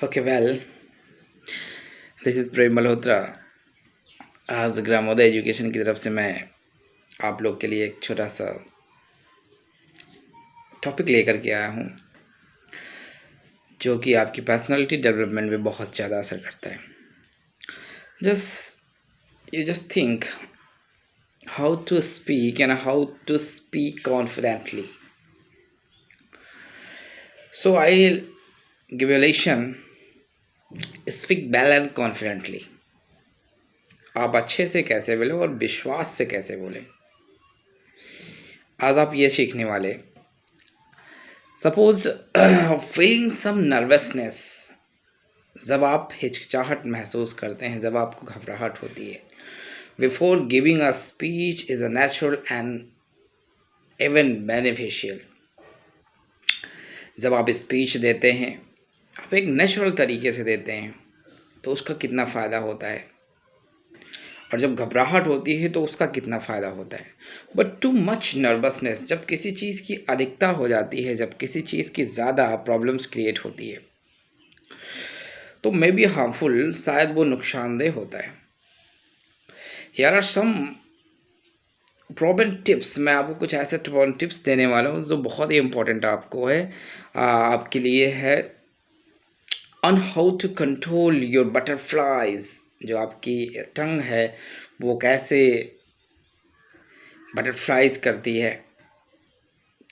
Okay well, this is प्रेम मल्होत्रा। आज ग्रामोदय education की तरफ से मैं आप लोग के लिए एक छोटा सा टॉपिक लेकर के आया हूँ जो कि आपकी पर्सनालिटी डेवलपमेंट में बहुत ज़्यादा असर करता है। Just think how to speak and how to speak confidently. So I'll give you a lesson. Speak well and confidently. आप अच्छे से कैसे बोले और विश्वास से कैसे बोले, आज आप ये सीखने वाले. सपोज फीलिंग सम नर्वसनेस, जब आप हिचकिचाहट महसूस करते हैं, जब आपको घबराहट होती है, before giving a speech is a natural and even beneficial. जब आप स्पीच देते हैं, आप एक नेचुरल तरीके से देते हैं तो उसका कितना फ़ायदा होता है, और जब घबराहट होती है तो उसका कितना फ़ायदा होता है. बट टू मच नर्वसनेस, जब किसी चीज़ की अधिकता हो जाती है, जब किसी चीज़ की ज़्यादा प्रॉब्लम्स क्रिएट होती है, तो मे बी हार्मफुल, शायद वो नुकसानदेह होता है. Here are some prudent tips. मैं आपको कुछ ऐसे टिप्स देने वाला हूँ जो बहुत ही इम्पोर्टेंट आपको है, आपके लिए है. On how to control your butterflies. जो आपकी टंग है वो कैसे बटरफ्लाइज करती है,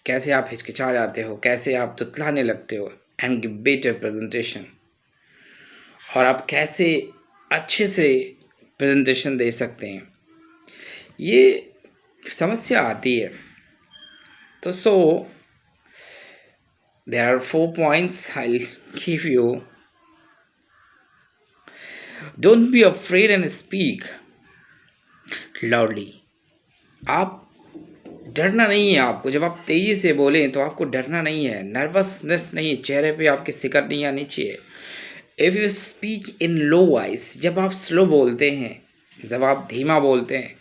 कैसे आप हिचकिचा जाते हो, कैसे आप तुतलाने लगते हो, एंड गिव बेटर प्रेजेंटेशन, और आप कैसे अच्छे से प्रेजेंटेशन दे सकते हैं. ये समस्या आती है. तो so there are 4 points I give you. Don't be afraid and speak loudly. आप डरना नहीं है आपको. जब आप तेज़ी से बोलें तो आपको डरना नहीं है, नर्वसनेस नहीं, चेहरे पे आपके सिकर नहीं आनी चाहिए. If you speak in low voice, जब आप स्लो बोलते हैं, जब आप धीमा बोलते हैं,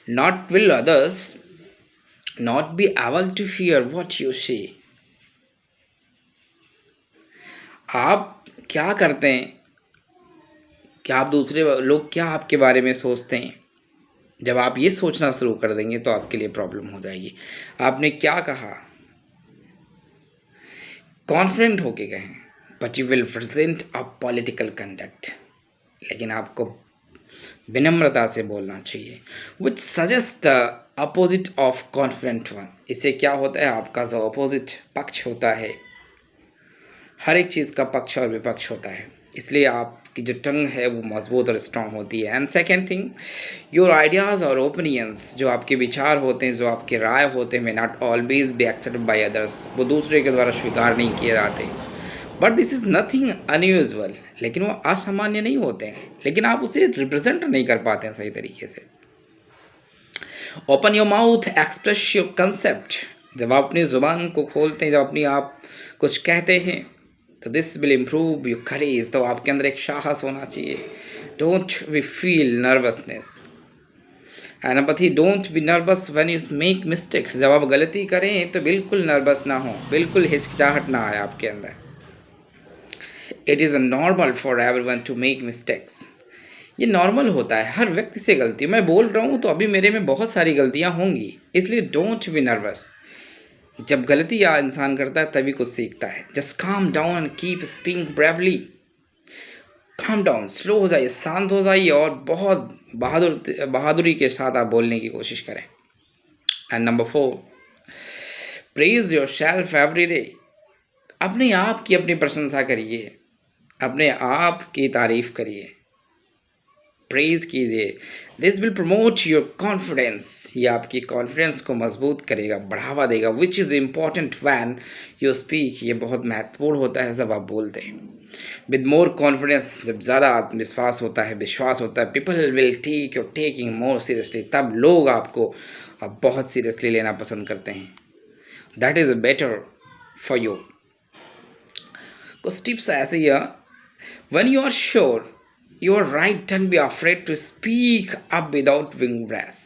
not will others not be able to hear what you say. आप क्या करते हैं कि आप दूसरे लोग क्या आपके बारे में सोचते हैं, जब आप ये सोचना शुरू कर देंगे तो आपके लिए प्रॉब्लम हो जाएगी. आपने क्या कहा, कॉन्फिडेंट होके कहें, but you will present a political conduct. लेकिन आपको विनम्रता से बोलना चाहिए. विच suggest the opposite of confident one. इससे क्या होता है, आपका जो अपोजिट पक्ष होता है, हर एक चीज़ का पक्ष और विपक्ष होता है, इसलिए आपकी जो टंग है वो मजबूत और स्ट्रांग होती है. And second thing, your ideas और ओपिनियंस, जो आपके विचार होते हैं, जो आपके राय होते हैं, may not always be accepted by others. वो दूसरे के द्वारा स्वीकार नहीं किए जाते. But this is nothing unusual. लेकिन वो असामान्य नहीं होते हैं, लेकिन आप उसे रिप्रेजेंट नहीं कर पाते हैं सही तरीके से. Open your mouth, express your concept. जब आप अपनी ज़ुबान को खोलते हैं, जब अपनी आप कुछ कहते हैं, तो दिस विल इम्प्रूव योर करेज. तो आपके अंदर एक साहस होना चाहिए. Don't be feel nervousness. And number 3, don't be nervous when you make mistakes. जब आप गलती करें तो बिल्कुल नर्वस ना हो, बिल्कुल हिचकिचाहट ना आए आपके अंदर. It is normal for everyone to make mistakes. ये नॉर्मल होता है, हर व्यक्ति से गलती. मैं बोल रहा हूँ तो अभी मेरे में बहुत सारी गलतियाँ होंगी, इसलिए डोंट बी नर्वस. जब गलती या इंसान करता है तभी कुछ सीखता है. Just calm down and keep speaking bravely. Calm down, slow हो जाइए, शांत हो जाइए, और बहुत बहादुरी के साथ आप बोलने की कोशिश करें. And number 4, praise your self every day. अपने आप की अपनी प्रशंसा करिए, अपने आप की तारीफ करिए, प्रेज कीजिए. This will promote your confidence. ये आपकी कॉन्फिडेंस को मजबूत करेगा, बढ़ावा देगा. Which is important when you speak. ये बहुत महत्वपूर्ण होता है जब आप बोलते हैं. विद मोर कॉन्फिडेंस, जब ज़्यादा आत्मविश्वास होता है, विश्वास होता है, people will take your taking more seriously. तब लोग आपको बहुत सीरियसली लेना पसंद करते हैं. That is better for you. कुछ टिप्स ऐसे ही है. When you are sure you are right, don't be afraid to speak up without being brash.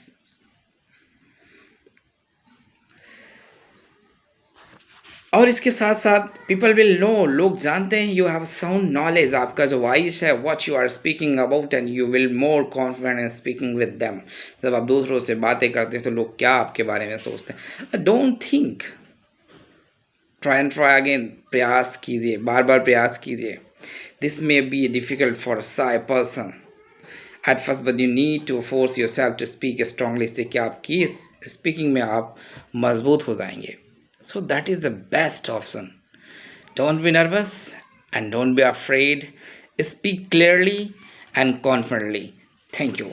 और इसके साथ साथ पीपल विल नो, लोग जानते हैं यू हैव साउंड नॉलेज, आपका जो वॉइस है what you are speaking about, and you will more confident in speaking with them. जब आप दूसरों से बातें करते हैं तो लोग क्या आपके बारे में सोचते हैं। Don't think, try and try again, प्रयास कीजिए, बार बार प्रयास कीजिए। This may be difficult for shy person at first, but you need to force yourself to speak strongly, इससे कि आपकी स्पीकिंग में आप मजबूत हो जाएंगे। So that is the best option. Don't be nervous and don't be afraid. Speak clearly and confidently. Thank you.